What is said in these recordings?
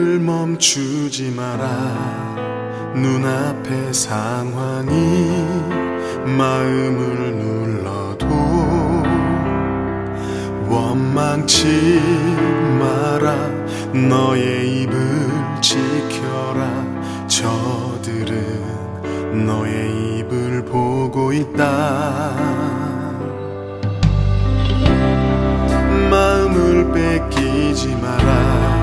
마음을 멈추지 마라. 눈앞의 상황이 마음을 눌러도 원망치 마라. 너의 입을 지켜라. 저들은 너의 입을 보고 있다. 마음을 뺏기지 마라.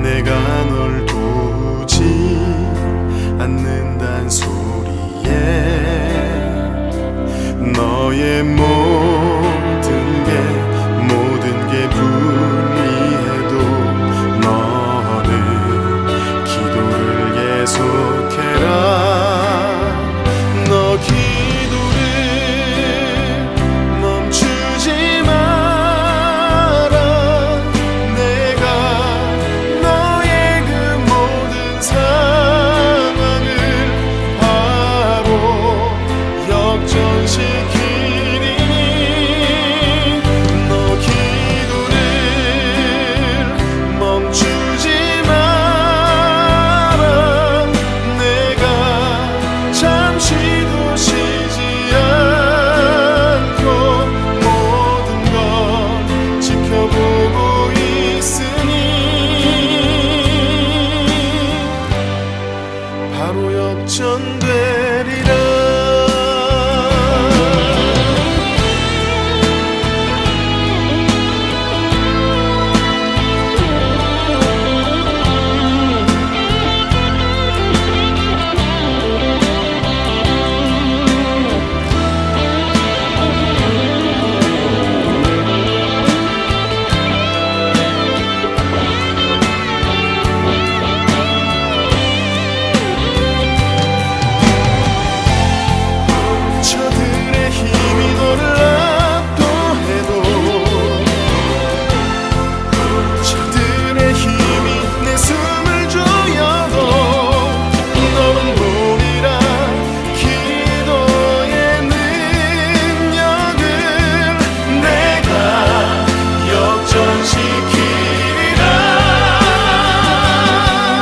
내가 널 도우지 않는단 소리에 너의 모든 게 불리해도 너는 기도를 계속해라. 너 기도를 멈추지 마라. 내가 너의 그 모든 상황을 바로 역전시키리니 너 기도를 멈추지 마라. 내가 잠시도 쉬지 않고 모든 걸 지켜보고 있으니 바로 역전되리라. 저들의 힘이 너를 압도해도 저들의 힘이 내 숨을 조여도 너는 보리라. 기도의 능력을 내가 역전시키리라.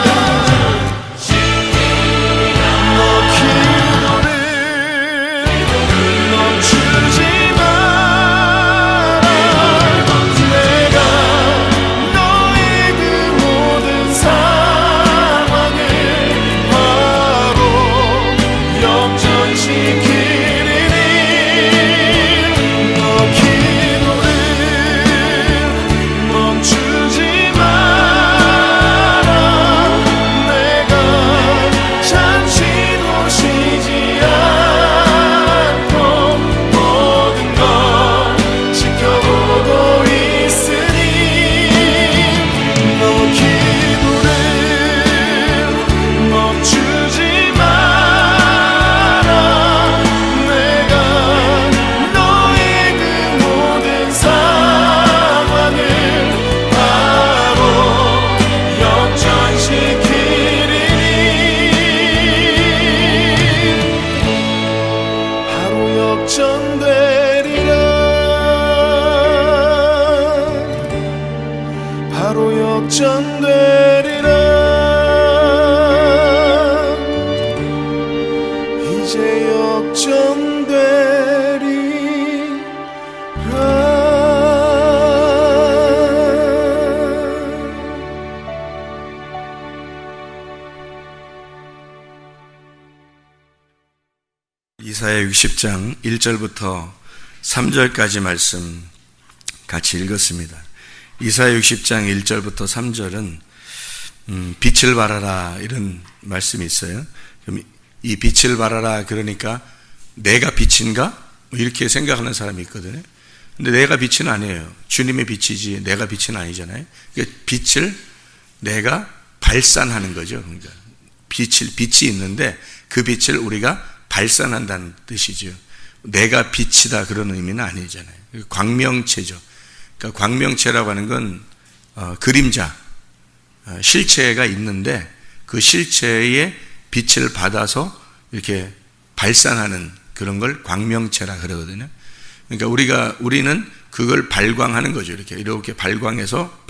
너 기도를 멈추지 마라. 내가 너의 그 모든 상황을 바로 역전시키리니 너 기도를 멈추지 마라. 내가 잠시도 쉬지 않고 모든 걸 지켜보고 있으니 너 기도를 멈추지 마라. 내가 너의 그 모든 상황을 바로 역전시키리니 바로 역전되리라. 바로 역전되리라. 이제 이사야 60장 1절부터 3절까지 말씀 같이 읽었습니다. 이사야 60장 1절부터 3절은 빛을 발하라 이런 말씀이 있어요. 그럼 이 빛을 발하라 그러니까 내가 빛인가? 이렇게 생각하는 사람이 있거든요. 근데 내가 빛은 아니에요. 주님의 빛이지 내가 빛은 아니잖아요. 그러니까 빛을 내가 발산하는 거죠. 그러니까 빛이 있는데 그 빛을 우리가 발산한다는 뜻이죠. 내가 빛이다 그런 의미는 아니잖아요. 광명체죠. 그러니까 광명체라고 하는 건 그림자, 실체가 있는데 그 실체의 빛을 받아서 이렇게 발산하는 그런 걸 광명체라 그러거든요. 그러니까 우리는 그걸 발광하는 거죠. 이렇게 발광해서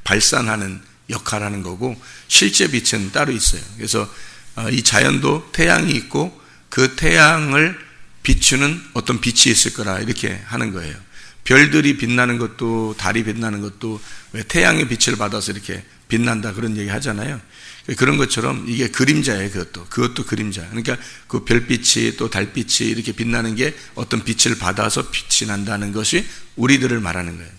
발산하는 역할하는 거고, 실제 빛은 따로 있어요. 그래서 이 자연도 태양이 있고 그 태양을 비추는 어떤 빛이 있을 거라 이렇게 하는 거예요. 별들이 빛나는 것도, 달이 빛나는 것도 왜 태양의 빛을 받아서 이렇게 빛난다 그런 얘기 하잖아요. 그런 것처럼 이게 그림자예요. 그것도 그림자. 그러니까 그 별빛이 또 달빛이 이렇게 빛나는 게 어떤 빛을 받아서 빛이 난다는 것이 우리들을 말하는 거예요.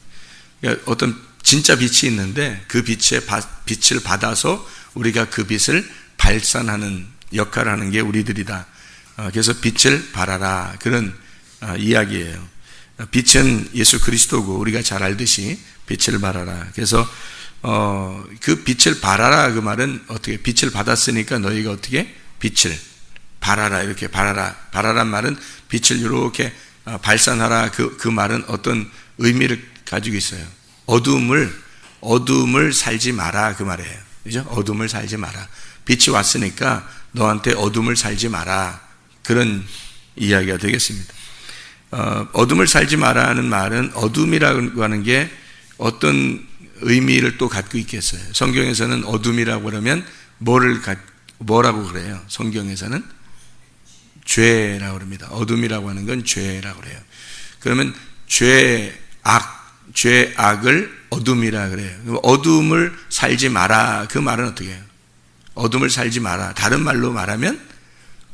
그러니까 어떤 진짜 빛이 있는데 그 빛을 받아서 우리가 그 빛을 발산하는 역할을 하는 게 우리들이다. 그래서 빛을 발하라, 그런 이야기예요. 빛은 예수 그리스도고 우리가 잘 알듯이 빛을 발하라. 그래서 그 빛을 발하라, 그 말은 어떻게, 빛을 받았으니까 너희가 어떻게 빛을 발하라, 이렇게 발하란 말은 빛을 이렇게 발산하라, 그 말은 어떤 의미를 가지고 있어요. 어둠을 살지 마라, 그 말이에요. 그죠? 어둠을 살지 마라. 빛이 왔으니까 너한테 어둠을 살지 마라, 그런 이야기가 되겠습니다. 어둠을 살지 마라는 말은, 어둠이라고 하는 게 어떤 의미를 또 갖고 있겠어요. 성경에서는 어둠이라고 그러면 뭐라고 그래요? 성경에서는 죄라고 그럽니다. 어둠이라고 하는 건 죄라고 그래요. 그러면 죄악을 어둠이라 그래요. 어둠을 살지 마라, 그 말은 어떻게 해요? 어둠을 살지 마라. 다른 말로 말하면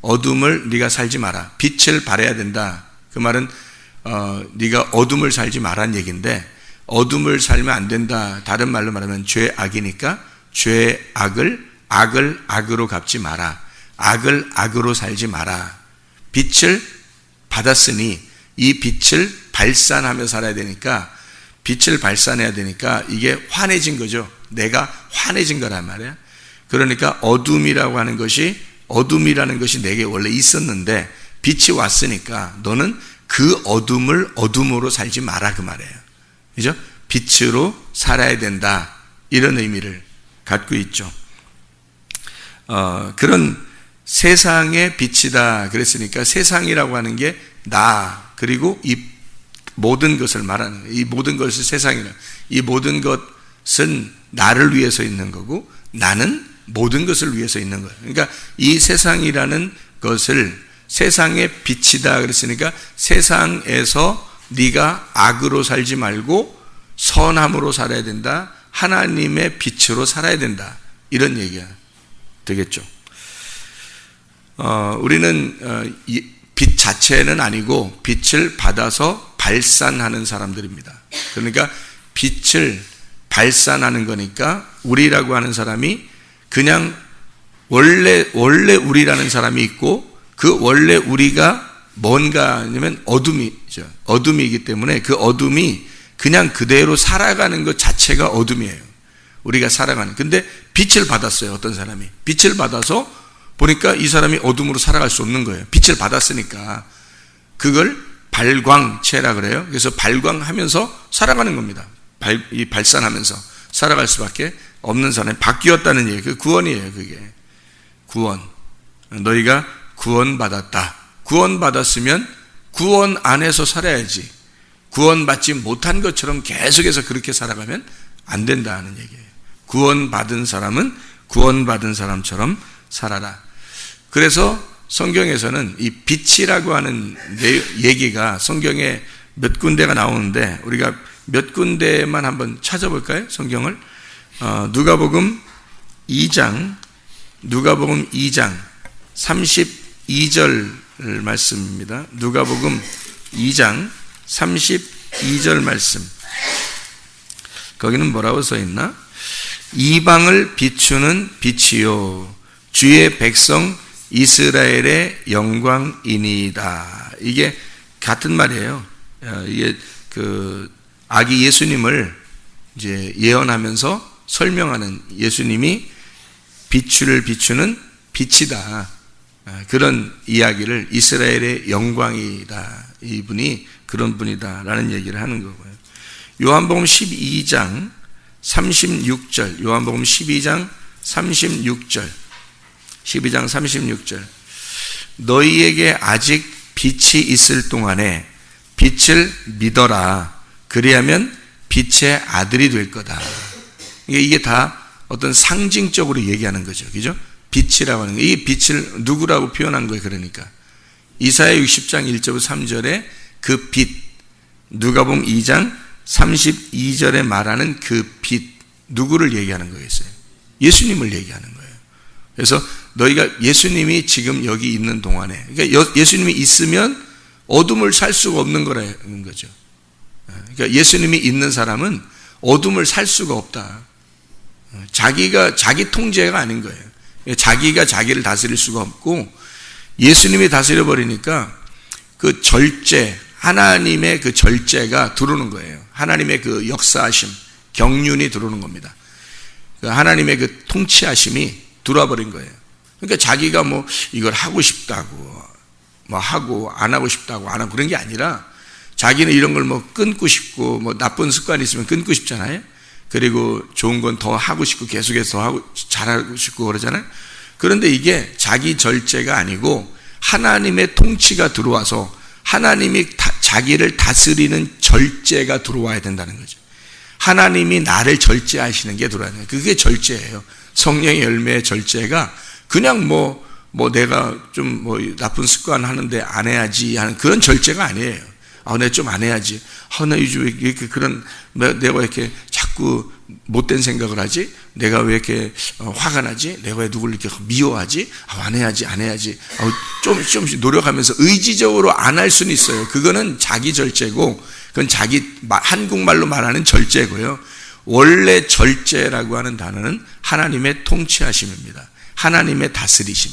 어둠을 네가 살지 마라. 빛을 발해야 된다. 그 말은 네가 어둠을 살지 마라는 얘기인데, 어둠을 살면 안 된다. 다른 말로 말하면 죄악이니까 악을 악으로 갚지 마라. 악을 악으로 살지 마라. 빛을 받았으니 이 빛을 발산하며 살아야 되니까, 빛을 발산해야 되니까 이게 환해진 거죠. 내가 환해진 거란 말이야. 그러니까 어둠이라는 것이 내게 원래 있었는데 빛이 왔으니까 너는 그 어둠을 어둠으로 살지 마라, 그 말이에요. 그죠? 빛으로 살아야 된다, 이런 의미를 갖고 있죠. 그런 세상의 빛이다 그랬으니까, 세상이라고 하는 게 나, 그리고 이 모든 것을 말하는 거예요. 이 모든 것을 세상이라. 이 모든 것은 나를 위해서 있는 거고 나는 모든 것을 위해서 있는 거예요. 그러니까 이 세상이라는 것을 세상의 빛이다 그랬으니까, 세상에서 네가 악으로 살지 말고 선함으로 살아야 된다, 하나님의 빛으로 살아야 된다, 이런 얘기가 되겠죠. 우리는 빛 자체는 아니고 빛을 받아서 발산하는 사람들입니다. 그러니까 빛을 발산하는 거니까, 우리라고 하는 사람이 그냥 원래 우리라는 사람이 있고, 그 원래 우리가 뭔가 하냐면 어둠이죠. 어둠이기 때문에 그 어둠이 그냥 그대로 살아가는 것 자체가 어둠이에요. 우리가 살아가는. 근데 빛을 받았어요. 어떤 사람이 빛을 받아서 보니까 이 사람이 어둠으로 살아갈 수 없는 거예요. 빛을 받았으니까. 그걸 발광체라 그래요. 그래서 발광하면서 살아가는 겁니다. 발산하면서 살아갈 수밖에 없는 사람이 바뀌었다는 얘기. 그 구원이에요. 그게 구원. 너희가 구원받았다. 구원받았으면 구원 안에서 살아야지, 구원받지 못한 것처럼 계속해서 그렇게 살아가면 안 된다는 얘기예요. 구원받은 사람은 구원받은 사람처럼 살아라. 그래서 성경에서는 이 빛이라고 하는 얘기가 성경에 몇 군데가 나오는데, 우리가 몇 군데만 한번 찾아볼까요? 성경을. 누가복음 2장 32절 말씀입니다. 누가복음 2장 32절 말씀. 거기는 뭐라고 써 있나? 이방을 비추는 빛이요 주의 백성 이스라엘의 영광이니이다. 이게 같은 말이에요. 이게 그 아기 예수님을 이제 예언하면서 설명하는, 예수님이 빛을 비추는 빛이다, 그런 이야기를, 이스라엘의 영광이다, 이분이 그런 분이다라는 얘기를 하는 거고요. 요한복음 12장 36절, 요한복음 12장 36절, 너희에게 아직 빛이 있을 동안에 빛을 믿어라. 그리하면 빛의 아들이 될 거다. 이게 다 어떤 상징적으로 얘기하는 거죠. 그죠? 빛이라고 하는 거. 이 빛을 누구라고 표현한 거예요, 그러니까. 이사야 60장 1절부터 3절에 그 빛, 누가복음 2장 32절에 말하는 그 빛, 누구를 얘기하는 거겠어요? 예수님을 얘기하는 거예요. 그래서 너희가 예수님이 지금 여기 있는 동안에, 그러니까 예수님이 있으면 어둠을 살 수가 없는 거라는 거죠. 그러니까 예수님이 있는 사람은 어둠을 살 수가 없다. 자기 통제가 아닌 거예요. 자기가 자기를 다스릴 수가 없고 예수님이 다스려 버리니까 그 절제, 하나님의 그 절제가 들어오는 거예요. 하나님의 그 역사하심, 경륜이 들어오는 겁니다. 하나님의 그 통치하심이 들어와 버린 거예요. 그러니까 자기가 뭐 이걸 하고 싶다고 뭐 하고 안 하고 싶다고 안 하고 그런 게 아니라 자기는 이런 걸 뭐 끊고 싶고 뭐 나쁜 습관이 있으면 끊고 싶잖아요. 그리고 좋은 건 더 하고 싶고 계속해서 더 하고 잘하고 싶고 그러잖아요. 그런데 이게 자기 절제가 아니고 하나님의 통치가 들어와서 하나님이 자기를 다스리는 절제가 들어와야 된다는 거죠. 하나님이 나를 절제하시는 게 들어와야 돼요. 그게 절제예요. 성령의 열매의 절제가 그냥 뭐 내가 좀 뭐 나쁜 습관 하는데 안 해야지 하는 그런 절제가 아니에요. 내가 좀 안 해야지. 나 요즘 이렇게 내가 왜 이렇게 자꾸 못된 생각을 하지? 내가 왜 이렇게 화가 나지? 내가 왜 누굴 이렇게 미워하지? 안 해야지. 조금씩 노력하면서 의지적으로 안 할 수는 있어요. 그거는 자기 절제고, 그건 한국말로 말하는 절제고요. 원래 절제라고 하는 단어는 하나님의 통치하심입니다. 하나님의 다스리심.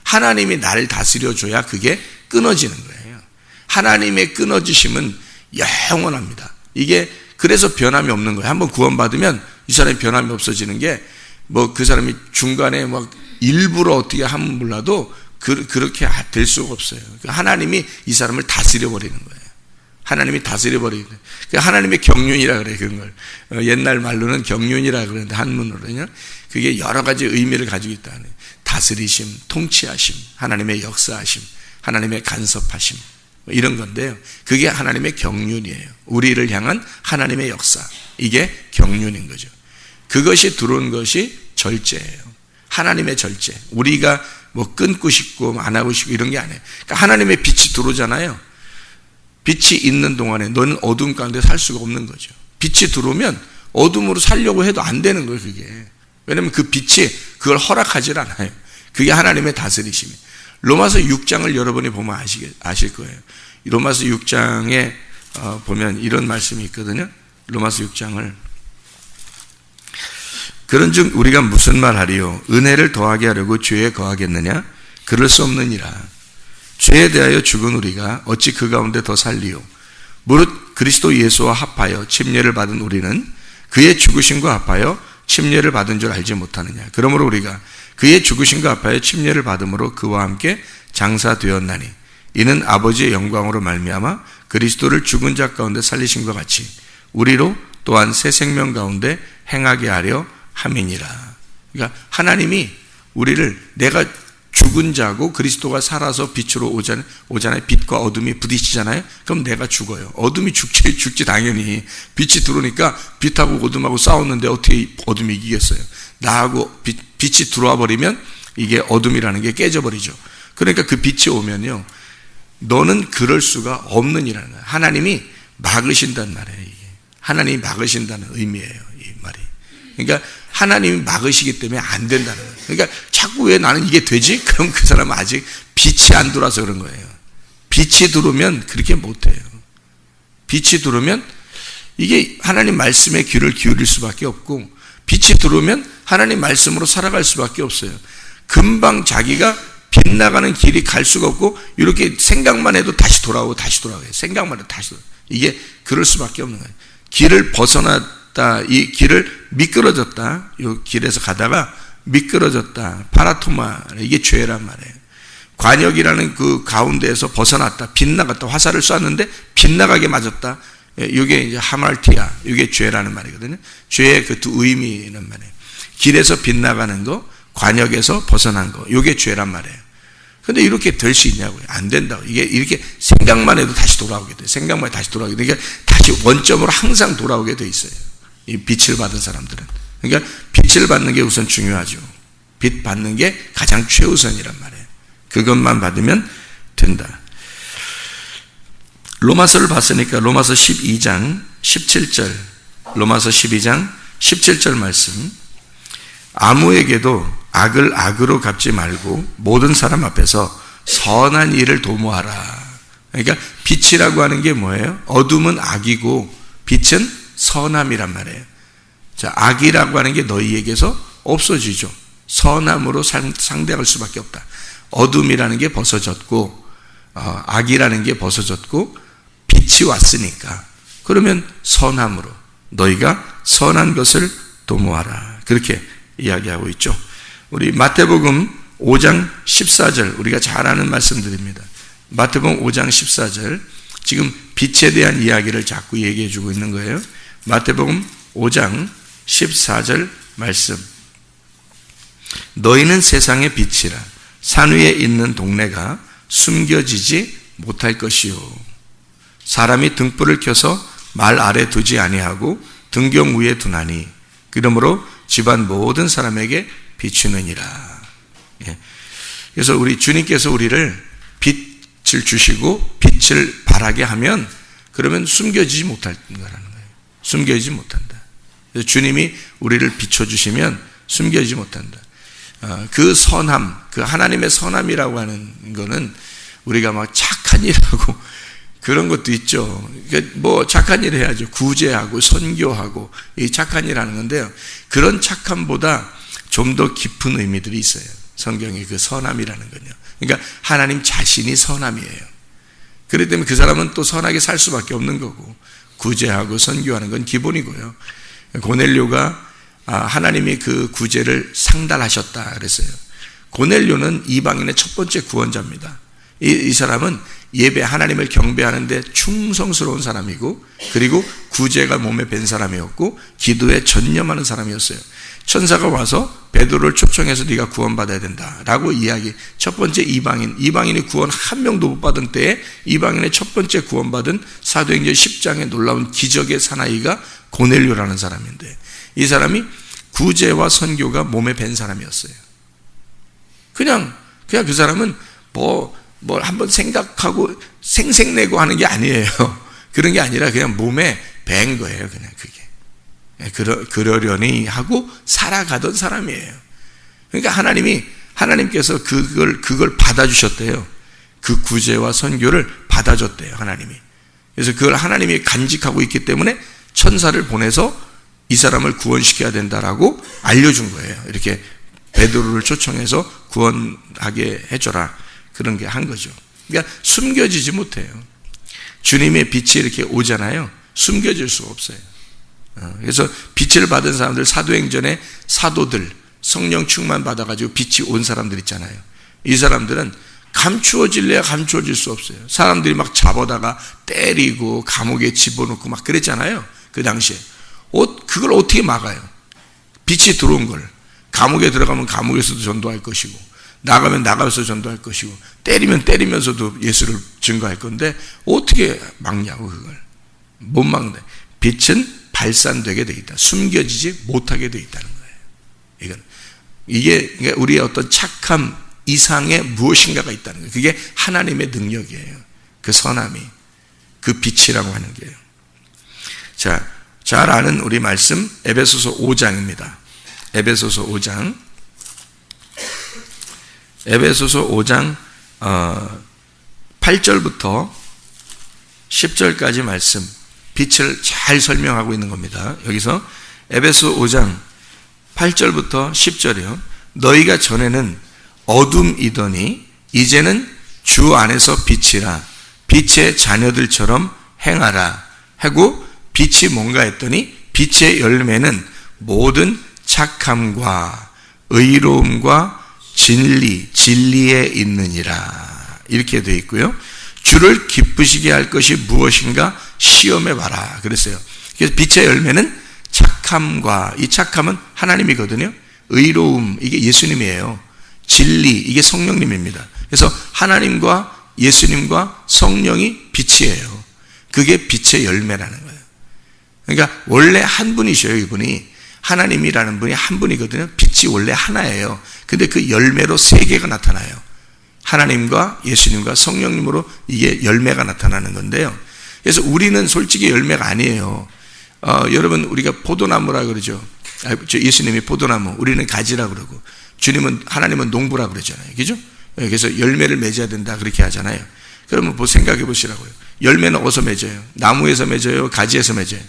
하나님이 나를 다스려줘야 그게 끊어지는 거예요. 하나님의 끊어지심은 영원합니다. 이게 그래서 변함이 없는 거예요. 한번 구원받으면 이 사람이 변함이 없어지는 게 뭐 그 사람이 중간에 막 일부러 어떻게 하면 몰라도 그렇게 될 수가 없어요. 하나님이 이 사람을 다스려 버리는 거예요. 하나님이 다스려 버리는 거예요. 하나님의 경륜이라 그래요. 그런 걸 옛날 말로는 경륜이라 그러는데 한문으로는요. 그게 여러 가지 의미를 가지고 있다는 거예요. 다스리심, 통치하심, 하나님의 역사하심, 하나님의 간섭하심 이런 건데요. 그게 하나님의 경륜이에요. 우리를 향한 하나님의 역사. 이게 경륜인 거죠. 그것이 들어온 것이 절제예요. 하나님의 절제. 우리가 뭐 끊고 싶고 안 하고 싶고 이런 게 아니에요. 그러니까 하나님의 빛이 들어오잖아요. 빛이 있는 동안에 너는 어둠 가운데 살 수가 없는 거죠. 빛이 들어오면 어둠으로 살려고 해도 안 되는 거예요, 그게. 왜냐하면 그 빛이 그걸 허락하질 않아요. 그게 하나님의 다스리심이에요. 로마서 6장을 여러분이 보면 아실 거예요. 로마서 6장에 보면 이런 말씀이 있거든요. 로마서 6장을 그런즉 우리가 무슨 말하리요? 은혜를 더하게 하려고 죄에 거하겠느냐? 그럴 수 없느니라. 죄에 대하여 죽은 우리가 어찌 그 가운데 더 살리요? 무릇 그리스도 예수와 합하여 침례를 받은 우리는 그의 죽으심과 합하여 침례를 받은 줄 알지 못하느냐? 그러므로 우리가 그의 죽으심과 합하여 침례를 받음으로 그와 함께 장사되었나니 이는 아버지의 영광으로 말미암아 그리스도를 죽은 자 가운데 살리심과 같이 우리로 또한 새 생명 가운데 행하게 하려 함이니라. 그러니까 하나님이 우리를 내가 죽은 자고 그리스도가 살아서 빛으로 오잖아요. 빛과 어둠이 부딪히잖아요. 그럼 내가 죽어요. 어둠이 죽지 당연히. 빛이 들어오니까 빛하고 어둠하고 싸웠는데 어떻게 어둠이 이기겠어요? 나하고 빛이 들어와 버리면 이게 어둠이라는 게 깨져버리죠. 그러니까 그 빛이 오면요. 너는 그럴 수가 없는 일이라는 거예요. 하나님이 막으신다는 말이에요. 이게. 하나님이 막으신다는 의미예요. 이 말이. 그러니까 하나님이 막으시기 때문에 안 된다는 거예요. 그러니까 자꾸 왜 나는 이게 되지? 그럼 그 사람은 아직 빛이 안 들어와서 그런 거예요. 빛이 들어오면 그렇게 못해요. 빛이 들어오면 이게 하나님 말씀에 귀를 기울일 수밖에 없고 빛이 들어오면 하나님 말씀으로 살아갈 수밖에 없어요. 금방 자기가 빗나가는 길이 갈 수가 없고 이렇게 생각만 해도 다시 돌아오고 생각만 해도 다시 돌아오고 이게 그럴 수밖에 없는 거예요. 길을 벗어났다. 이 길을 미끄러졌다. 이 길에서 가다가 미끄러졌다. 파라토마. 이게 죄란 말이에요. 관역이라는 그 가운데에서 벗어났다. 빗나갔다. 화살을 쐈는데 빗나가게 맞았다. 이게 이제 하말티아. 이게 죄라는 말이거든요. 죄의 그 두 의미는 말이에요. 길에서 빗나가는 거, 관역에서 벗어난 거. 이게 죄란 말이에요. 근데 이렇게 될 수 있냐고요? 안 된다고. 이게 이렇게 생각만 해도 다시 돌아오게 돼요. 생각만 해도 다시 돌아오게 돼요. 그러니까 다시 원점으로 항상 돌아오게 돼 있어요. 이 빛을 받은 사람들은. 그러니까 빛을 받는 게 우선 중요하죠. 빛 받는 게 가장 최우선이란 말이에요. 그것만 받으면 된다. 로마서를 봤으니까 로마서 12장 17절, 로마서 12장 17절 말씀. 아무에게도 악을 악으로 갚지 말고 모든 사람 앞에서 선한 일을 도모하라. 그러니까 빛이라고 하는 게 뭐예요? 어둠은 악이고 빛은 선함이란 말이에요. 자, 악이라고 하는 게 너희에게서 없어지죠. 선함으로 상대할 수밖에 없다. 어둠이라는 게 벗어졌고 악이라는 게 벗어졌고 빛이 왔으니까 그러면 선함으로 너희가 선한 것을 도모하라. 그렇게 이야기하고 있죠. 우리 마태복음 5장 14절 우리가 잘 아는 말씀드립니다. 마태복음 5장 14절 지금 빛에 대한 이야기를 자꾸 얘기해 주고 있는 거예요. 마태복음 5장 14절 말씀. 너희는 세상의 빛이라. 산 위에 있는 동네가 숨겨지지 못할 것이요. 사람이 등불을 켜서 말 아래 두지 아니하고 등경 위에 두나니 그러므로 집안 모든 사람에게 비추느니라. 그래서 우리 주님께서 우리를 빛을 주시고 빛을 발하게 하면 그러면 숨겨지지 못한다는 거예요. 숨겨지지 못한다. 그래서 주님이 우리를 비춰주시면 숨겨지지 못한다. 그 선함, 그 하나님의 선함이라고 하는 거는 우리가 막 착한 일하고 그런 것도 있죠. 그러니까 뭐 착한 일 해야죠. 구제하고 선교하고 이 착한 일 하는 건데요. 그런 착함보다 좀 더 깊은 의미들이 있어요. 성경의 그 선함이라는 건요. 그러니까 하나님 자신이 선함이에요. 그렇기 때문에 그 사람은 또 선하게 살 수밖에 없는 거고 구제하고 선교하는 건 기본이고요. 고넬료가 하나님이 그 구제를 상달하셨다 그랬어요. 고넬료는 이방인의 첫 번째 구원자입니다. 이 사람은 예배 하나님을 경배하는데 충성스러운 사람이고 그리고 구제가 몸에 밴 사람이었고 기도에 전념하는 사람이었어요. 천사가 와서 베드로를 초청해서 네가 구원받아야 된다라고 이야기. 첫 번째 이방인이 구원 한 명도 못 받은 때에 이방인의 첫 번째 구원받은 사도행전 10장의 놀라운 기적의 사나이가 고넬료라는 사람인데 이 사람이 구제와 선교가 몸에 밴 사람이었어요. 그냥 그 사람은 뭐 한번 생각하고 생색내고 하는 게 아니에요. 그런 게 아니라 그냥 몸에 밴 거예요. 그냥 그게. 그러려니 하고 살아가던 사람이에요. 그러니까 하나님께서 그걸 받아주셨대요. 그 구제와 선교를 받아줬대요. 하나님이. 그래서 그걸 하나님이 간직하고 있기 때문에 천사를 보내서 이 사람을 구원시켜야 된다라고 알려준 거예요. 이렇게 베드로를 초청해서 구원하게 해줘라. 그런 게 한 거죠. 그러니까 숨겨지지 못해요. 주님의 빛이 이렇게 오잖아요. 숨겨질 수가 없어요. 그래서 빛을 받은 사람들, 사도행전에 사도들, 성령 충만 받아가지고 빛이 온 사람들 있잖아요. 이 사람들은 감추어질래야 감추어질 수 없어요. 사람들이 막 잡아다가 때리고 감옥에 집어넣고 막 그랬잖아요. 그 당시에. 그걸 어떻게 막아요? 빛이 들어온 걸. 감옥에 들어가면 감옥에서도 전도할 것이고 나가면 나가서 전도할 것이고 때리면 때리면서도 예수를 증거할 건데 어떻게 막냐고. 그걸 못 막는다. 빛은 발산되게 되어 있다. 숨겨지지 못하게 되어 있다는 거예요. 이게 우리의 어떤 착함 이상의 무엇인가가 있다는 거예요. 그게 하나님의 능력이에요. 그 선함이, 그 빛이라고 하는 게요. 자, 잘 아는 우리 말씀 에베소서 5장입니다. 에베소서 5장 8절부터 10절까지 말씀, 빛을 잘 설명하고 있는 겁니다. 여기서 에베소 5장 8절부터 10절이요. 너희가 전에는 어둠이더니 이제는 주 안에서 빛이라 빛의 자녀들처럼 행하라 하고 빛이 뭔가 했더니 빛의 열매는 모든 착함과 의로움과 진리에 있느니라. 이렇게 되어 있고요. 주를 기쁘시게 할 것이 무엇인가 시험해 봐라 그랬어요. 그래서 빛의 열매는 착함과, 이 착함은 하나님이거든요. 의로움, 이게 예수님이에요. 진리, 이게 성령님입니다. 그래서 하나님과 예수님과 성령이 빛이에요. 그게 빛의 열매라는 거예요. 그러니까 원래 한 분이셔요. 이분이 하나님이라는 분이 한 분이거든요. 빛이 원래 하나예요. 근데 그 열매로 세 개가 나타나요. 하나님과 예수님과 성령님으로 이게 열매가 나타나는 건데요. 그래서 우리는 솔직히 열매가 아니에요. 여러분, 우리가 포도나무라 그러죠. 예수님이 포도나무, 우리는 가지라 그러고, 하나님은 농부라 그러잖아요. 그죠? 그래서 열매를 맺어야 된다 그렇게 하잖아요. 그러면 생각해 보시라고요. 열매는 어디서 맺어요? 나무에서 맺어요? 가지에서 맺어요?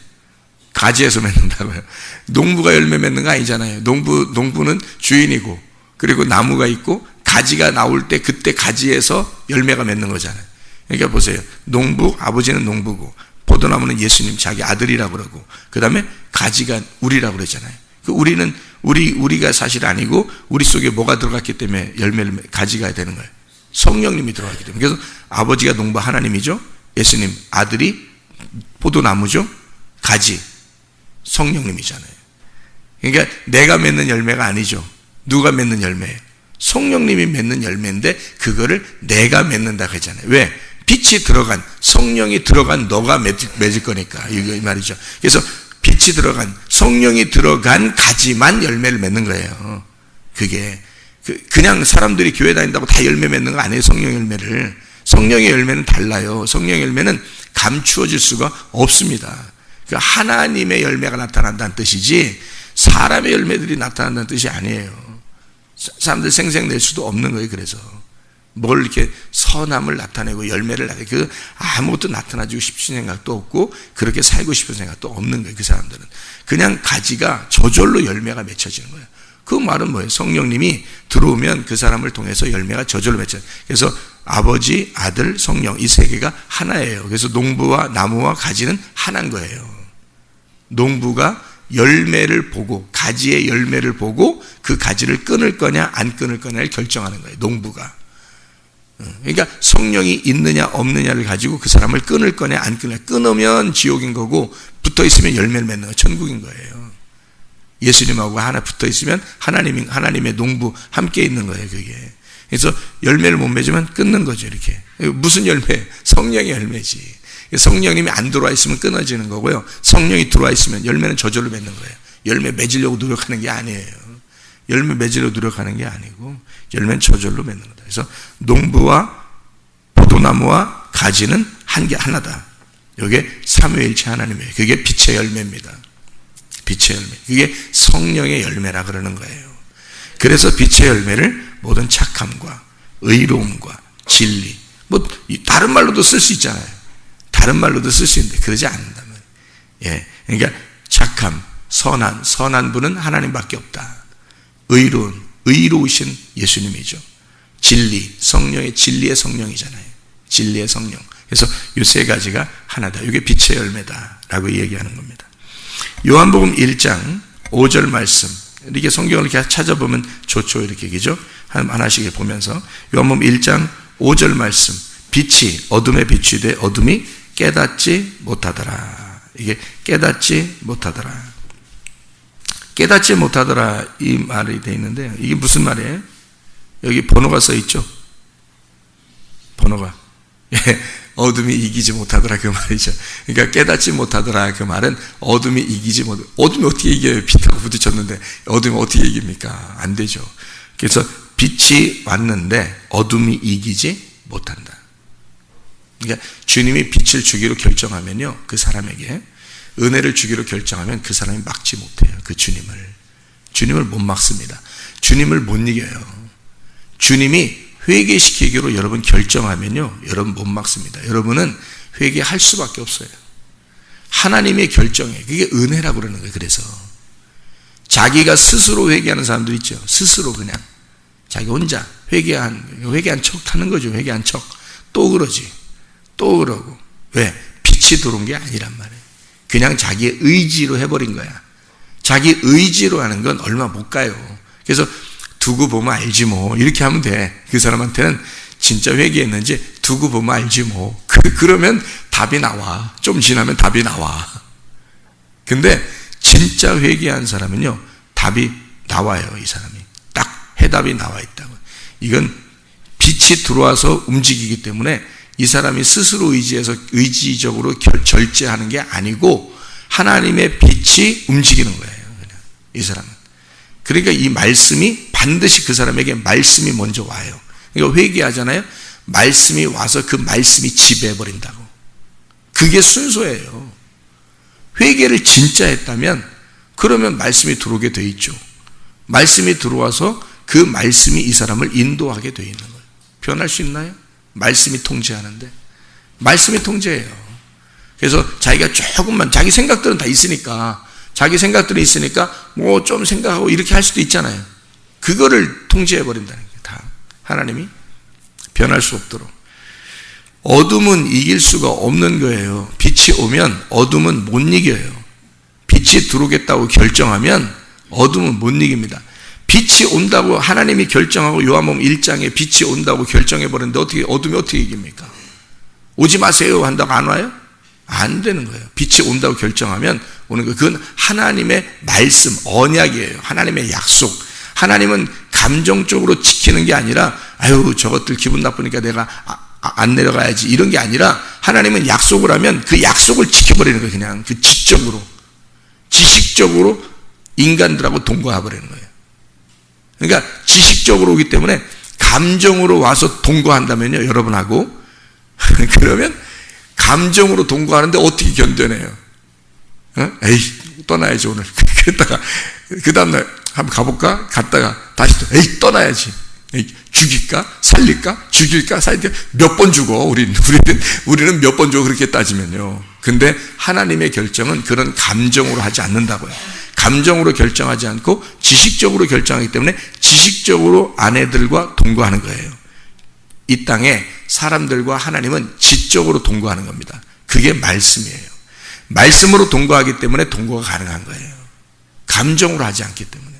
가지에서 맺는다고요. 농부가 열매 맺는 거 아니잖아요. 농부는 주인이고, 그리고 나무가 있고, 가지가 나올 때 그때 가지에서 열매가 맺는 거잖아요. 그러니까 보세요. 아버지는 농부고, 포도나무는 예수님 자기 아들이라고 그러고, 그 다음에 가지가 우리라고 그러잖아요. 우리가 사실 아니고, 우리 속에 뭐가 들어갔기 때문에 가지가 되는 거예요. 성령님이 들어갔기 때문에. 그래서 아버지가 농부 하나님이죠. 예수님 아들이 포도나무죠. 가지 성령님이잖아요. 그러니까 내가 맺는 열매가 아니죠. 누가 맺는 열매예요? 성령님이 맺는 열매인데 그거를 내가 맺는다 그러잖아요. 왜? 빛이 들어간, 성령이 들어간 너가 맺을 거니까 이 말이죠. 그래서 빛이 들어간, 성령이 들어간 가지만 열매를 맺는 거예요. 그게 그냥 사람들이 교회 다닌다고 다 열매 맺는 거 아니에요. 성령 열매를. 성령의 열매는 달라요. 성령의 열매는 감추어질 수가 없습니다. 하나님의 열매가 나타난다는 뜻이지 사람의 열매들이 나타난다는 뜻이 아니에요. 사람들 생색낼 수도 없는 거예요. 그래서 뭘 이렇게 선함을 나타내고 열매를 나타내고 아무것도 나타나주고 싶은 생각도 없고 그렇게 살고 싶은 생각도 없는 거예요. 그 사람들은 그냥 가지가 저절로 열매가 맺혀지는 거예요. 그 말은 뭐예요? 성령님이 들어오면 그 사람을 통해서 열매가 저절로 맺혀요. 그래서 아버지, 아들, 성령 이 세 개가 하나예요. 그래서 농부와 나무와 가지는 하나인 거예요. 농부가 열매를 보고, 가지의 열매를 보고 그 가지를 끊을 거냐 안 끊을 거냐를 결정하는 거예요. 농부가. 그러니까 성령이 있느냐 없느냐를 가지고 그 사람을 끊을 거냐 안 끊을 거냐. 끊으면 지옥인 거고 붙어 있으면 열매를 맺는 거 천국인 거예요. 예수님하고 하나 붙어 있으면 하나님의 농부 함께 있는 거예요. 그게. 그래서 열매를 못 맺으면 끊는 거죠. 이렇게. 무슨 열매? 성령의 열매지. 성령님이 안 들어와 있으면 끊어지는 거고요. 성령이 들어와 있으면 열매는 저절로 맺는 거예요. 열매 맺으려고 노력하는 게 아니에요. 열매 맺으려고 노력하는 게 아니고 열매는 저절로 맺는 거다. 그래서 농부와 포도나무와 가지는 하나다. 이게 삼위일체 하나님이에요. 그게 빛의 열매입니다. 빛의 열매. 그게 성령의 열매라 그러는 거예요. 그래서 빛의 열매를 모든 착함과 의로움과 진리, 다른 말로도 쓸 수 있잖아요. 다른 말로도 쓸 수 있는데 그러지 않는다면. 예. 그러니까 착함, 선한 분은 하나님밖에 없다. 의로우신 예수님이죠. 진리, 성령의 진리의 성령이잖아요. 진리의 성령. 그래서 이 세 가지가 하나다. 이게 빛의 열매다라고 얘기하는 겁니다. 요한복음 1장 5절 말씀. 이렇게 성경을 이렇게 찾아보면 좋죠. 이렇게 그죠? 하나씩 보면서 요한복음 1장 5절 말씀. 빛이 어둠에 비추되 어둠이 깨닫지 못하더라. 이게 깨닫지 못하더라. 깨닫지 못하더라 이 말이 되어 있는데 이게 무슨 말이에요? 여기 번호가 써 있죠. 번호가. 어둠이 이기지 못하더라 그 말이죠. 그러니까 깨닫지 못하더라 그 말은 어둠이 이기지 못하더라. 어둠이 어떻게 이겨요? 빛하고 부딪혔는데 어둠이 어떻게 이깁니까? 안 되죠. 그래서 빛이 왔는데 어둠이 이기지 못한다. 그러니까 주님이 빛을 주기로 결정하면요, 그 사람에게 은혜를 주기로 결정하면 그 사람이 막지 못해요. 그 주님을 못 막습니다. 주님을 못 이겨요. 주님이 회개시키기로 여러분 결정하면요, 여러분 못 막습니다. 여러분은 회개할 수밖에 없어요. 하나님의 결정에 그게 은혜라고 그러는 거예요. 그래서 자기가 스스로 회개하는 사람들 있죠. 스스로 그냥 자기 혼자 회개한 척 하는 거죠. 회개한 척. 또 그러지. 또 그러고. 왜? 빛이 들어온 게 아니란 말이에요. 그냥 자기의 의지로 해버린 거야. 자기 의지로 하는 건 얼마 못 가요. 그래서 두고 보면 알지 뭐 이렇게 하면 돼. 그 사람한테는 진짜 회개했는지 두고 보면 알지 뭐. 그러면 답이 나와. 좀 지나면 답이 나와. 근데 진짜 회개한 사람은요, 답이 나와요. 이 사람이 딱 해답이 나와 있다고. 이건 빛이 들어와서 움직이기 때문에 이 사람이 스스로 의지적으로 절제하는 게 아니고 하나님의 빛이 움직이는 거예요. 이 사람은. 그러니까 이 말씀이 반드시 그 사람에게 말씀이 먼저 와요. 그러니까 회개하잖아요. 말씀이 와서 그 말씀이 지배해버린다고. 그게 순서예요. 회개를 진짜 했다면 그러면 말씀이 들어오게 돼 있죠. 말씀이 들어와서 그 말씀이 이 사람을 인도하게 돼 있는 거예요. 변할 수 있나요? 말씀이 통제하는데. 말씀이 통제해요. 그래서 자기가 조금만, 자기 생각들은 다 있으니까, 자기 생각들이 있으니까 뭐 좀 생각하고 이렇게 할 수도 있잖아요. 그거를 통제해버린다는 게 다 하나님이 변할 수 없도록. 어둠은 이길 수가 없는 거예요. 빛이 오면 어둠은 못 이겨요. 빛이 들어오겠다고 결정하면 어둠은 못 이깁니다. 빛이 온다고 하나님이 결정하고 요한복음 1장에 빛이 온다고 결정해버렸는데 어떻게, 어둠이 어떻게 이깁니까? 오지 마세요 한다고 안 와요? 안 되는 거예요. 빛이 온다고 결정하면 오는 거예요. 그건 하나님의 말씀, 언약이에요. 하나님의 약속. 하나님은 감정적으로 지키는 게 아니라 아유 저것들 기분 나쁘니까 내가 안 내려가야지 이런 게 아니라 하나님은 약속을 하면 그 약속을 지켜버리는 거예요. 그냥 그 지식적으로 인간들하고 동거해버리는 거예요. 그러니까 지식적으로 오기 때문에 감정으로 와서 동거한다면요 여러분하고 그러면 감정으로 동거하는데 어떻게 견뎌내요? 에이 떠나야지 오늘. 그랬다가 그 다음날 한번 가볼까? 갔다가 다시 또 에이 떠나야지. 에이, 죽일까? 살릴까? 죽일까? 살릴까? 몇 번 죽어. 우리는 몇 번 죽어 그렇게 따지면요. 근데 하나님의 결정은 그런 감정으로 하지 않는다고요. 감정으로 결정하지 않고 지식적으로 결정하기 때문에 지식적으로 아내들과 동거하는 거예요. 이 땅에 사람들과 하나님은 지적으로 동거하는 겁니다. 그게 말씀이에요. 말씀으로 동거하기 때문에 동거가 가능한 거예요. 감정으로 하지 않기 때문에.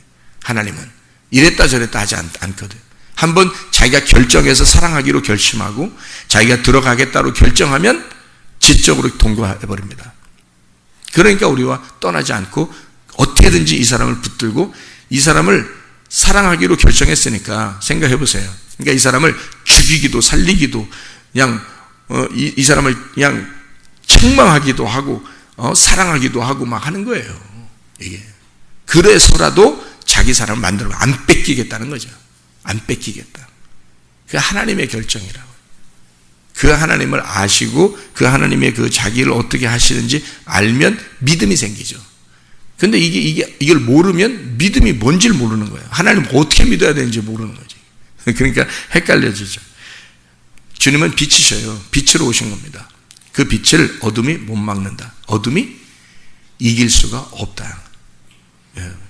하나님은 이랬다 저랬다 하지 않거든. 한번 자기가 결정해서 사랑하기로 결심하고 자기가 들어가겠다로 결정하면 지적으로 동거해버립니다. 그러니까 우리와 떠나지 않고 어떻게든지 이 사람을 붙들고 이 사람을 사랑하기로 결정했으니까 생각해 보세요. 그러니까 이 사람을 죽이기도 살리기도 그냥 이 사람을 그냥 책망하기도 하고 사랑하기도 하고 막 하는 거예요. 이게 그래서라도 자기 사람을 만들어 안 뺏기겠다는 거죠. 안 뺏기겠다. 그 하나님의 결정이라고. 그 하나님을 아시고 그 하나님의 그 자기를 어떻게 하시는지 알면 믿음이 생기죠. 근데 이걸 모르면 믿음이 뭔지를 모르는 거예요. 하나님을 어떻게 믿어야 되는지 모르는 거지. 그러니까 헷갈려지죠. 주님은 빛이셔요. 빛으로 오신 겁니다. 그 빛을 어둠이 못 막는다. 어둠이 이길 수가 없다.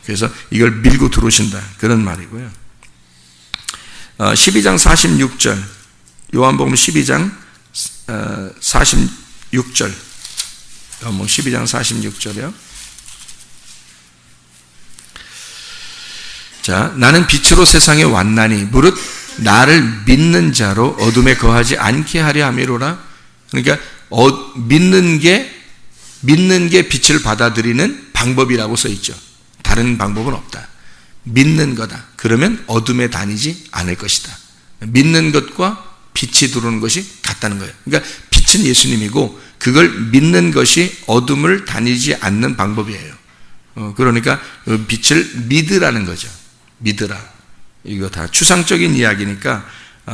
그래서 이걸 밀고 들어오신다. 그런 말이고요. 12장 46절 요한복음 12장 46절 요한복음 12장 46절이요. 자, 나는 빛으로 세상에 왔나니 무릇 나를 믿는 자로 어둠에 거하지 않게 하려 함이로라. 그러니까 믿는 게 빛을 받아들이는 방법이라고 써 있죠. 다른 방법은 없다. 믿는 거다. 그러면 어둠에 다니지 않을 것이다. 믿는 것과 빛이 들어오는 것이 같다는 거예요. 그러니까 빛은 예수님이고 그걸 믿는 것이 어둠을 다니지 않는 방법이에요. 그러니까 빛을 믿으라는 거죠. 믿으라. 이거 다 추상적인 이야기니까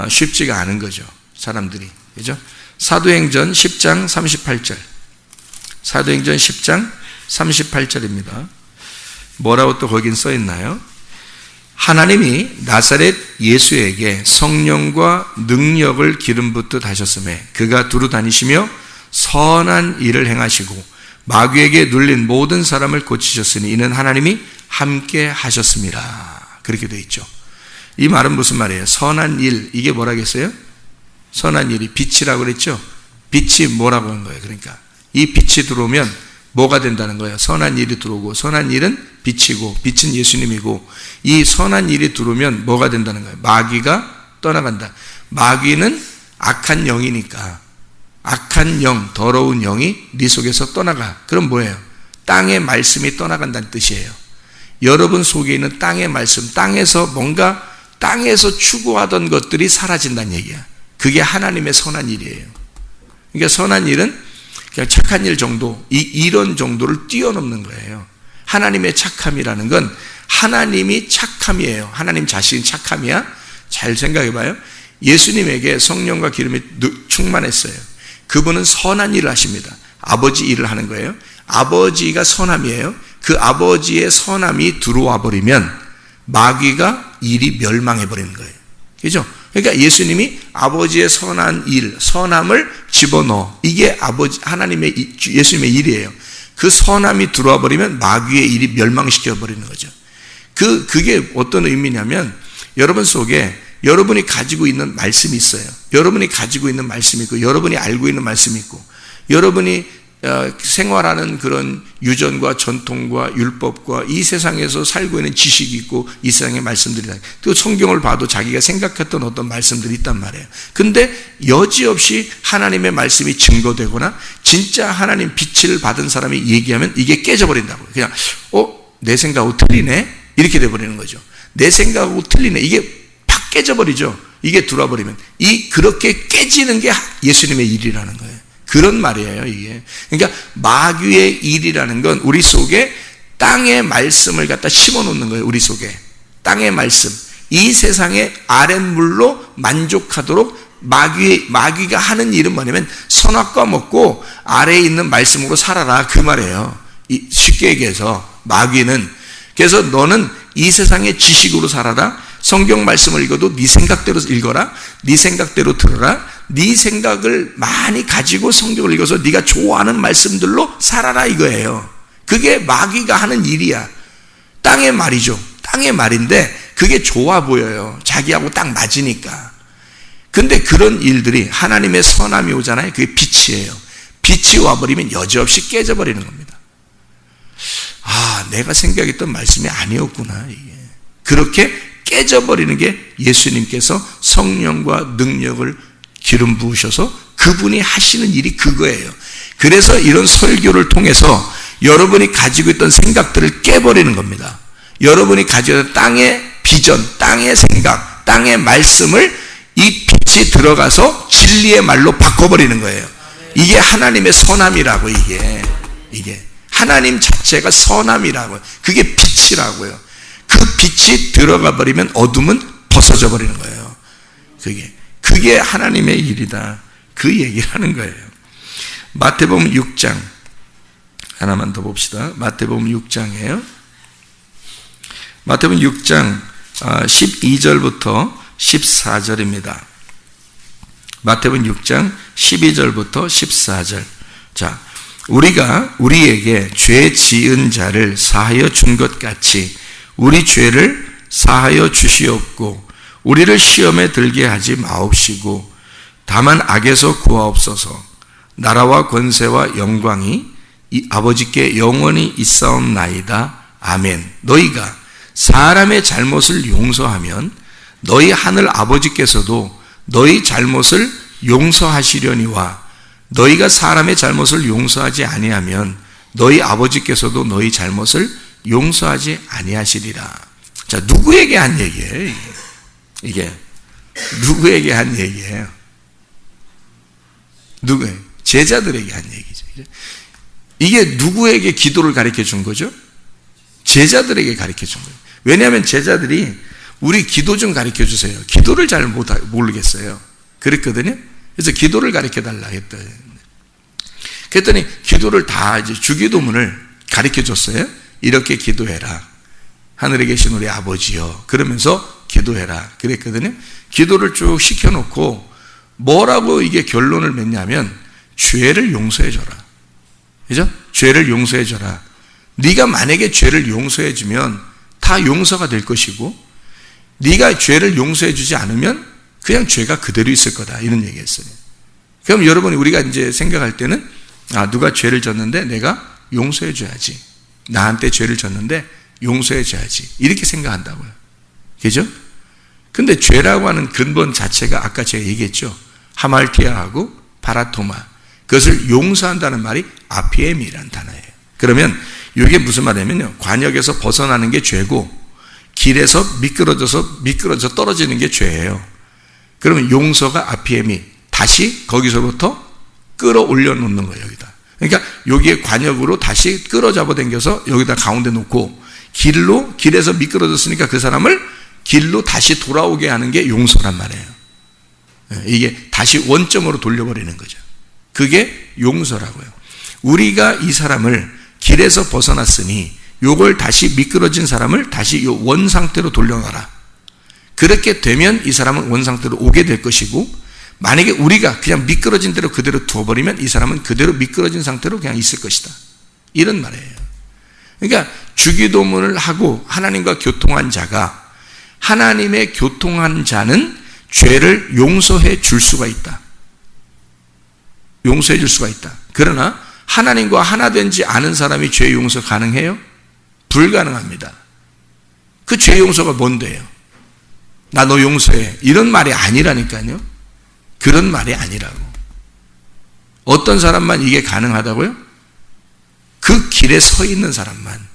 쉽지가 않은 거죠. 사람들이. 그죠? 사도행전 10장 38절. 사도행전 10장 38절입니다. 뭐라고 또 거긴 써 있나요? 하나님이 나사렛 예수에게 성령과 능력을 기름 붓듯 하셨음에 그가 두루 다니시며 선한 일을 행하시고 마귀에게 눌린 모든 사람을 고치셨으니 이는 하나님이 함께 하셨습니다. 그렇게 되어 있죠. 이 말은 무슨 말이에요? 선한 일, 이게 뭐라겠어요? 선한 일이 빛이라고 그랬죠? 빛이 뭐라고 한 거예요? 그러니까 이 빛이 들어오면 뭐가 된다는 거예요? 선한 일이 들어오고 선한 일은 빛이고 빛은 예수님이고 이 선한 일이 들어오면 뭐가 된다는 거예요? 마귀가 떠나간다. 마귀는 악한 영이니까 악한 영, 더러운 영이 네 속에서 떠나가. 그럼 뭐예요? 땅의 말씀이 떠나간다는 뜻이에요. 여러분 속에 있는 땅의 말씀, 땅에서 추구하던 것들이 사라진다는 얘기야. 그게 하나님의 선한 일이에요. 그러니까 선한 일은 그냥 착한 일 정도, 이런 정도를 뛰어넘는 거예요. 하나님의 착함이라는 건 하나님이 착함이에요. 하나님 자신이 착함이야? 잘 생각해 봐요. 예수님에게 성령과 기름이 충만했어요. 그분은 선한 일을 하십니다. 아버지 일을 하는 거예요. 아버지가 선함이에요. 그 아버지의 선함이 들어와 버리면 마귀가 일이 멸망해 버리는 거예요. 그죠? 그러니까 예수님이 아버지의 선한 일, 선함을 집어넣어. 이게 하나님의, 예수님의 일이에요. 그 선함이 들어와 버리면 마귀의 일이 멸망시켜 버리는 거죠. 그게 어떤 의미냐면 여러분 속에 여러분이 가지고 있는 말씀이 있어요. 여러분이 가지고 있는 말씀이 있고, 여러분이 알고 있는 말씀이 있고, 여러분이 생활하는 그런 유전과 전통과 율법과 이 세상에서 살고 있는 지식이 있고, 이 세상의 말씀들이 다, 또 성경을 봐도 자기가 생각했던 어떤 말씀들이 있단 말이에요. 근데 여지없이 하나님의 말씀이 증거되거나 진짜 하나님 빛을 받은 사람이 얘기하면 이게 깨져버린다고요. 그냥 내 생각하고 틀리네? 이렇게 돼버리는 거죠. 내 생각하고 틀리네. 이게 팍 깨져버리죠. 이게 들어와 버리면 그렇게 깨지는 게 예수님의 일이라는 거예요. 그런 말이에요, 이게. 그러니까 마귀의 일이라는 건 우리 속에 땅의 말씀을 갖다 심어 놓는 거예요, 우리 속에. 땅의 말씀. 이 세상의 아랫물로 만족하도록 마귀가 하는 일은 뭐냐면 선악과 먹고 아래에 있는 말씀으로 살아라, 그 말이에요. 쉽게 얘기해서 마귀는. 그래서 너는 이 세상의 지식으로 살아라. 성경 말씀을 읽어도 네 생각대로 읽어라. 네 생각대로 들어라. 네 생각을 많이 가지고 성경을 읽어서 네가 좋아하는 말씀들로 살아라, 이거예요. 그게 마귀가 하는 일이야. 땅의 말이죠. 땅의 말인데 그게 좋아 보여요. 자기하고 딱 맞으니까. 근데 그런 일들이 하나님의 선함이 오잖아요. 그게 빛이에요. 빛이 와버리면 여지없이 깨져버리는 겁니다. 내가 생각했던 말씀이 아니었구나, 이게. 그렇게 깨져버리는 게 예수님께서 성령과 능력을 기름 부으셔서 그분이 하시는 일이 그거예요. 그래서 이런 설교를 통해서 여러분이 가지고 있던 생각들을 깨버리는 겁니다. 여러분이 가지고 있던 땅의 비전, 땅의 생각, 땅의 말씀을 이 빛이 들어가서 진리의 말로 바꿔버리는 거예요. 이게 하나님의 선함이라고. 이게 하나님 자체가 선함이라고요. 그게 빛이라고요. 그 빛이 들어가 버리면 어둠은 벗어져 버리는 거예요. 그게 하나님의 일이다. 그 얘기를 하는 거예요. 마태복음 6장 하나만 더 봅시다. 마태복음 6장이에요. 마태복음 6장 12절부터 14절입니다. 마태복음 6장 12절부터 14절. 자, 우리에게 죄 지은 자를 사하여 준 것 같이 우리 죄를 사하여 주시옵고 우리를 시험에 들게 하지 마옵시고 다만 악에서 구하옵소서. 나라와 권세와 영광이 이 아버지께 영원히 있사옵나이다. 아멘. 너희가 사람의 잘못을 용서하면 너희 하늘 아버지께서도 너희 잘못을 용서하시려니와 너희가 사람의 잘못을 용서하지 아니하면 너희 아버지께서도 너희 잘못을 용서하지 아니하시리라. 자, 누구에게 한 얘기예요? 이게 누구에게 한 얘기예요? 누구예요? 제자들에게 한 얘기죠. 이게 누구에게 기도를 가르쳐 준 거죠? 제자들에게 가르쳐 준 거예요. 왜냐하면 제자들이 우리 기도 좀 가르쳐 주세요. 기도를 잘 모르겠어요. 그랬거든요. 그래서 기도를 가르쳐 달라 했더니, 그랬더니 기도를 다 이제 주기도문을 가르쳐 줬어요. 이렇게 기도해라. 하늘에 계신 우리 아버지여. 그러면서 기도해라. 그랬거든요. 기도를 쭉 시켜놓고 뭐라고 이게 결론을 맺냐면 죄를 용서해줘라. 그죠? 죄를 용서해줘라. 네가 만약에 죄를 용서해주면 다 용서가 될 것이고 네가 죄를 용서해주지 않으면 그냥 죄가 그대로 있을 거다. 이런 얘기했어요. 그럼 여러분이 우리가 이제 생각할 때는 누가 죄를 졌는데 내가 용서해줘야지. 나한테 죄를 졌는데 용서해줘야지. 이렇게 생각한다고요. 그죠? 근데 죄라고 하는 근본 자체가 아까 제가 얘기했죠. 하말티아하고 파라토마. 그것을 용서한다는 말이 아피엠이라는 단어예요. 그러면 이게 무슨 말이냐면요. 관역에서 벗어나는 게 죄고 길에서 미끄러져 떨어지는 게 죄예요. 그러면 용서가 아피엠이 다시 거기서부터 끌어올려 놓는 거예요, 여기다. 그러니까 여기에 관역으로 다시 끌어잡아 당겨서 여기다 가운데 놓고 길에서 미끄러졌으니까 그 사람을 길로 다시 돌아오게 하는 게 용서란 말이에요. 이게 다시 원점으로 돌려버리는 거죠. 그게 용서라고요. 우리가 이 사람을 길에서 벗어났으니 요걸 다시 미끄러진 사람을 다시 요 원 상태로 돌려놔라. 그렇게 되면 이 사람은 원 상태로 오게 될 것이고, 만약에 우리가 그냥 미끄러진 대로 그대로 두어버리면 이 사람은 그대로 미끄러진 상태로 그냥 있을 것이다. 이런 말이에요. 그러니까 주기도문을 하고 하나님과 교통한 자가, 하나님의 교통한 자는 죄를 용서해 줄 수가 있다. 용서해 줄 수가 있다. 그러나 하나님과 하나 되지 않은 사람이 죄 용서 가능해요? 불가능합니다. 그 죄 용서가 뭔데요? 나 너 용서해. 이런 말이 아니라니까요. 그런 말이 아니라고. 어떤 사람만 이게 가능하다고요? 그 길에 서 있는 사람만,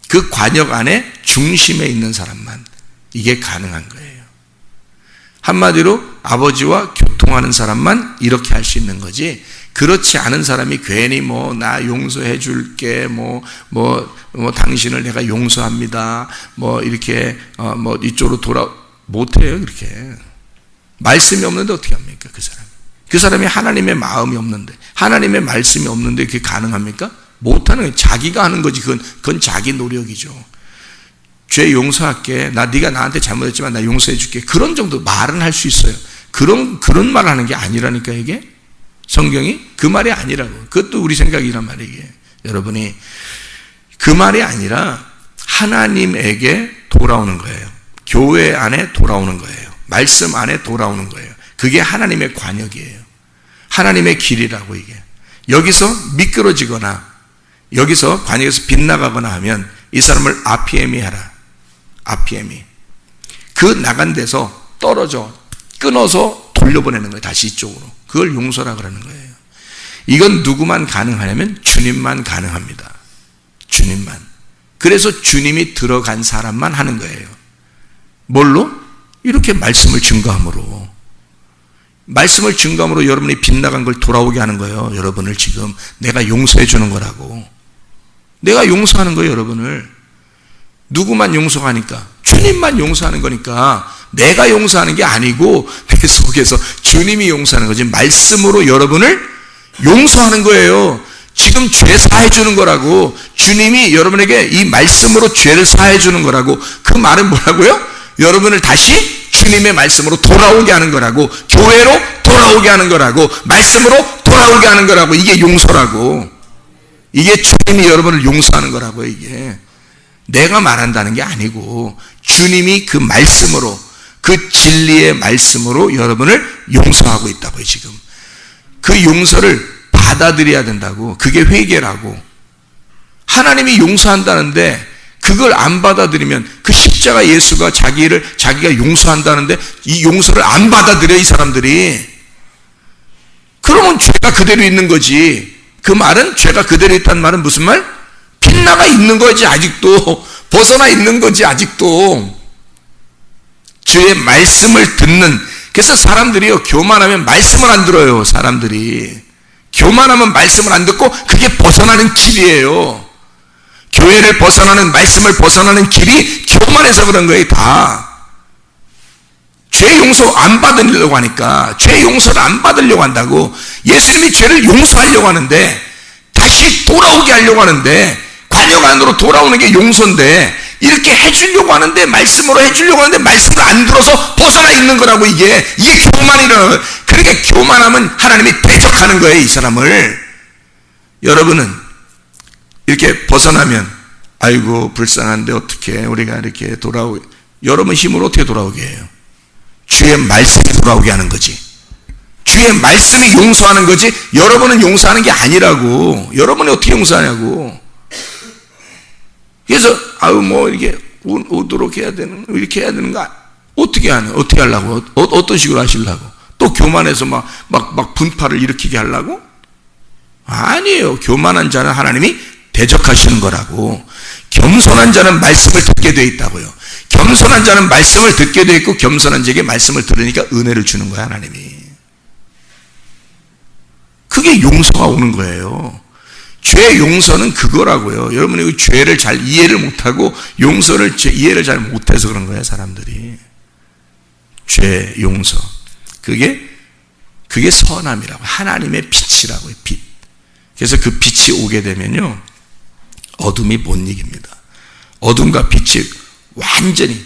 그 관역 안에 중심에 있는 사람만 이게 가능한 거예요. 한마디로 아버지와 교통하는 사람만 이렇게 할 수 있는 거지, 그렇지 않은 사람이 괜히 나 용서해 줄게, 당신을 내가 용서합니다, 이렇게, 이쪽으로 못해요, 그렇게. 말씀이 없는데 어떻게 합니까, 그 사람? 그 사람이 하나님의 마음이 없는데, 하나님의 말씀이 없는데 그게 가능합니까? 못하는 거예요. 자기가 하는 거지. 그건 자기 노력이죠. 죄 용서할게. 네가 나한테 잘못했지만 나 용서해 줄게. 그런 정도 말은 할 수 있어요. 그런 말 하는 게 아니라니까, 이게. 성경이 그 말이 아니라고. 그것도 우리 생각이란 말이에요. 이게. 여러분이 그 말이 아니라 하나님에게 돌아오는 거예요. 교회 안에 돌아오는 거예요. 말씀 안에 돌아오는 거예요. 그게 하나님의 관역이에요. 하나님의 길이라고. 이게 여기서 미끄러지거나 여기서 관역에서 빗나가거나 하면 이 사람을 아피에미 하라. 아피에미. 그 나간 데서 떨어져 끊어서 돌려보내는 거예요. 다시 이쪽으로. 그걸 용서라 그러는 거예요. 이건 누구만 가능하냐면 주님만 가능합니다. 주님만. 그래서 주님이 들어간 사람만 하는 거예요. 뭘로? 이렇게 말씀을 증거함으로. 말씀을 증거함으로 여러분이 빗나간 걸 돌아오게 하는 거예요. 여러분을 지금 내가 용서해 주는 거라고. 내가 용서하는 거예요, 여러분을. 누구만 용서하니까? 주님만 용서하는 거니까 내가 용서하는 게 아니고 내 속에서 주님이 용서하는 거지. 말씀으로 여러분을 용서하는 거예요. 지금 죄 사해 주는 거라고. 주님이 여러분에게 이 말씀으로 죄를 사해 주는 거라고. 그 말은 뭐라고요? 여러분을 다시 주님의 말씀으로 돌아오게 하는 거라고. 교회로 돌아오게 하는 거라고. 말씀으로 돌아오게 하는 거라고. 이게 용서라고. 이게 주님이 여러분을 용서하는 거라고. 이게 내가 말한다는 게 아니고 주님이 그 말씀으로, 그 진리의 말씀으로 여러분을 용서하고 있다고요. 지금 그 용서를 받아들여야 된다고. 그게 회개라고. 하나님이 용서한다는데 그걸 안 받아들이면, 그 십자가 예수가 자기가 용서한다는데 이 용서를 안 받아들여, 이 사람들이. 그러면 죄가 그대로 있는 거지. 그 말은, 죄가 그대로 있다는 말은 무슨 말? 빗나가 있는 거지. 아직도 벗어나 있는 거지. 아직도 주의 말씀을 듣는. 그래서 사람들이요, 교만하면 말씀을 안 들어요. 사람들이 교만하면 말씀을 안 듣고, 그게 벗어나는 길이에요. 교회를 벗어나는, 말씀을 벗어나는 길이 교만해서 그런 거예요. 다 죄 용서 안 받으려고 하니까. 죄 용서를 안 받으려고 한다고. 예수님이 죄를 용서하려고 하는데, 다시 돌아오게 하려고 하는데, 관역 안으로 돌아오는 게 용서인데, 이렇게 해주려고 하는데, 말씀으로 해주려고 하는데 말씀을 안 들어서 벗어나 있는 거라고. 이게 교만이라는. 그러니까 교만하면 하나님이 대적하는 거예요, 이 사람을. 여러분은 이렇게 벗어나면, 아이고 불쌍한데 어떻게 우리가 이렇게 여러분 힘으로 어떻게 돌아오게 해요? 주의 말씀이 돌아오게 하는 거지. 주의 말씀이 용서하는 거지, 여러분은 용서하는 게 아니라고. 여러분이 어떻게 용서하냐고. 그래서 이렇게 오도록 해야 되는, 이렇게 해야 되는가? 어떻게 하려고? 어떤 식으로 하시려고? 또 교만해서 막 분파를 일으키게 하려고? 아니에요. 교만한 자는 하나님이 대적하시는 거라고. 겸손한 자는 말씀을 듣게 돼 있다고요. 겸손한 자는 말씀을 듣게 돼 있고, 겸손한 자에게 말씀을 들으니까 은혜를 주는 거야, 하나님이. 그게 용서가 오는 거예요. 죄 용서는 그거라고요. 여러분이 그 죄를 잘 이해를 못하고 이해를 잘 못해서 그런 거예요, 사람들이. 죄 용서. 그게 선함이라고. 하나님의 빛이라고요, 빛. 그래서 그 빛이 오게 되면요, 어둠이 못 이깁니다. 어둠과 빛은 완전히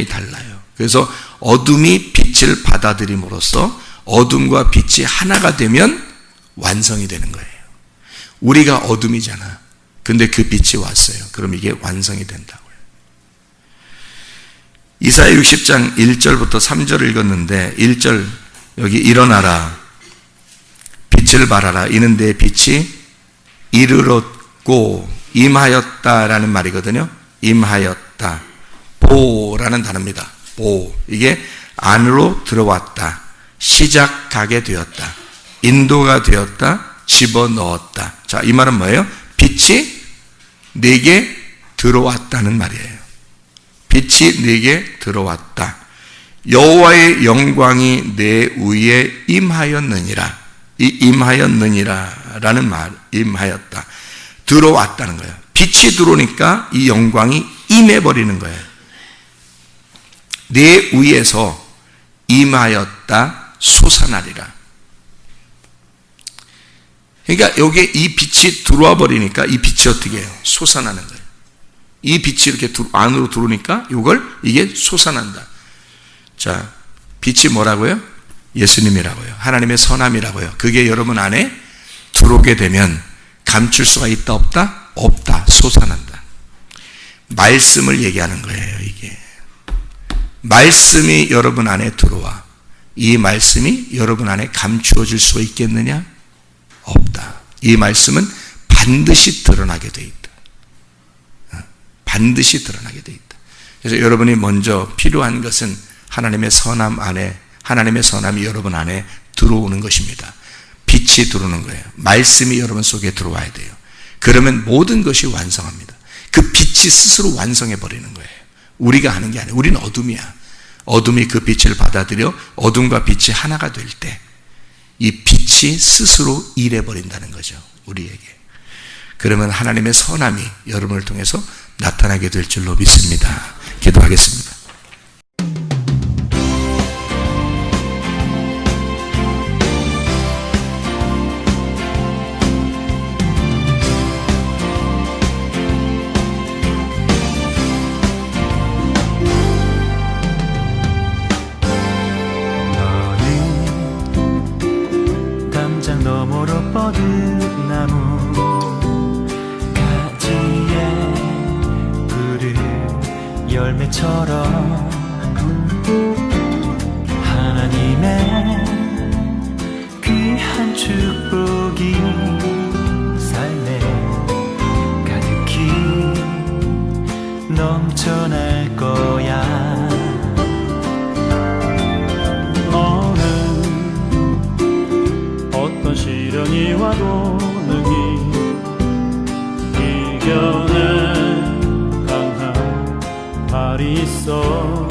달라요. 그래서 어둠이 빛을 받아들임으로써 어둠과 빛이 하나가 되면 완성이 되는 거예요. 우리가 어둠이잖아. 근데 그 빛이 왔어요. 그럼 이게 완성이 된다고요. 이사야 60장 1절부터 3절을 읽었는데 1절 여기 일어나라 빛을 발하라 이는 내 빛이 이르렀고 임하였다라는 말이거든요. 임하였다. 보라는 단어입니다. 보. 이게 안으로 들어왔다. 시작하게 되었다. 인도가 되었다. 집어넣었다. 자, 이 말은 뭐예요? 빛이 내게 들어왔다는 말이에요. 빛이 내게 들어왔다. 여호와의 영광이 내 위에 임하였느니라. 이 임하였느니라라는 말, 임하였다. 들어왔다는 거예요. 빛이 들어오니까 이 영광이 임해버리는 거예요. 내 위에서 임하였다 솟아나리라. 그러니까 여기에 이 빛이 들어와 버리니까 이 빛이 어떻게 해요? 솟아나는 거예요. 이 빛이 이렇게 안으로 들어오니까 이게 솟아난다. 자, 빛이 뭐라고요? 예수님이라고요. 하나님의 선함이라고요. 그게 여러분 안에 들어오게 되면 감출 수가 있다 없다? 없다. 솟아난다. 말씀을 얘기하는 거예요, 이게. 말씀이 여러분 안에 들어와. 이 말씀이 여러분 안에 감추어질 수 있겠느냐? 없다. 이 말씀은 반드시 드러나게 돼 있다. 반드시 드러나게 돼 있다. 그래서 여러분이 먼저 필요한 것은 하나님의 선함 안에, 하나님의 선함이 여러분 안에 들어오는 것입니다. 빛이 들어오는 거예요. 말씀이 여러분 속에 들어와야 돼요. 그러면 모든 것이 완성합니다. 그 빛이 스스로 완성해 버리는 거예요. 우리가 하는 게 아니에요. 우리는 어둠이야. 어둠이 그 빛을 받아들여 어둠과 빛이 하나가 될 때 이 빛이 스스로 일해버린다는 거죠. 우리에게. 그러면 하나님의 선함이 여러분을 통해서 나타나게 될 줄로 믿습니다. 기도하겠습니다. 너머로 뻗은 나무 가지에 푸른 열매처럼 하나님의 귀한 축복이 삶에 가득히 넘쳐날 거야. 어떤 시련이 와도 능히 이겨낼 강한 발이 있어.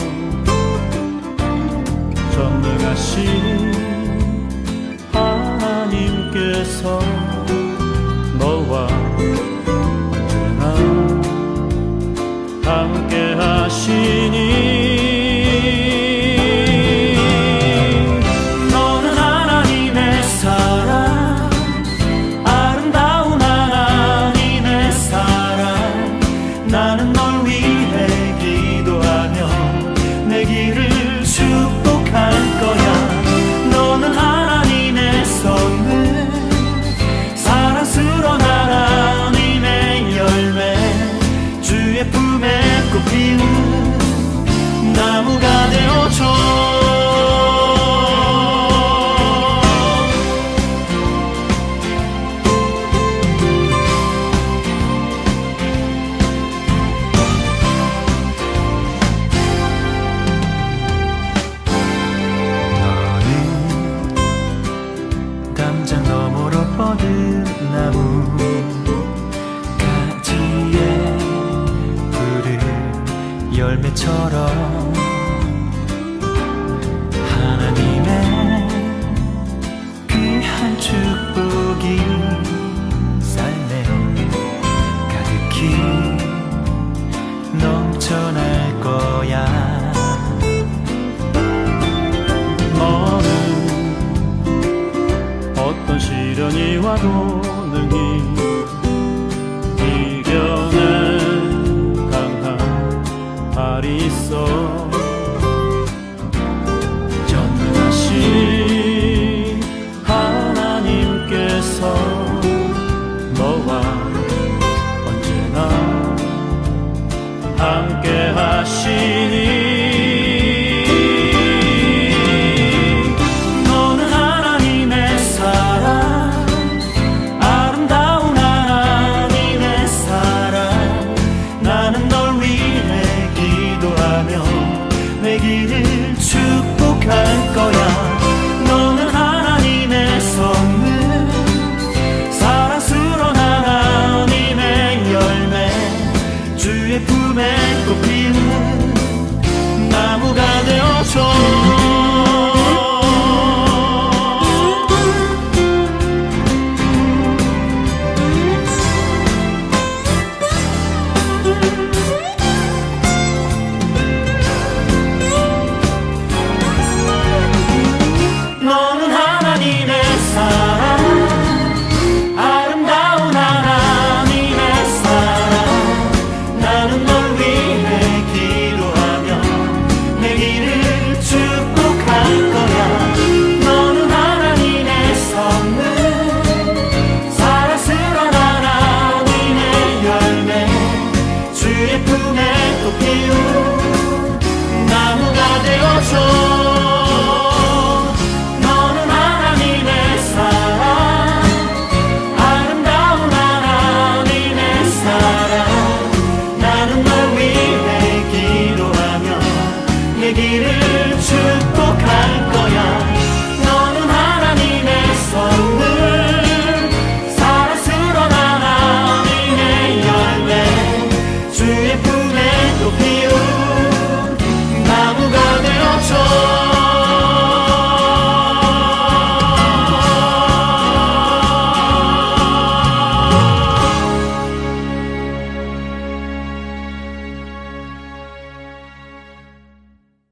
전능하신 하나님께서 너와 언제나 함께 하시니 와도 능히 이겨낸 강한 발이 있어 전능하신 하나님께서 너와 언제나 함께 하시니 축복할 거야. 너는 하나님의 선물, 사랑스러운 하나님의 열매, 주의 품에 꽃 피우는 나무가 되어줘. 길을 축복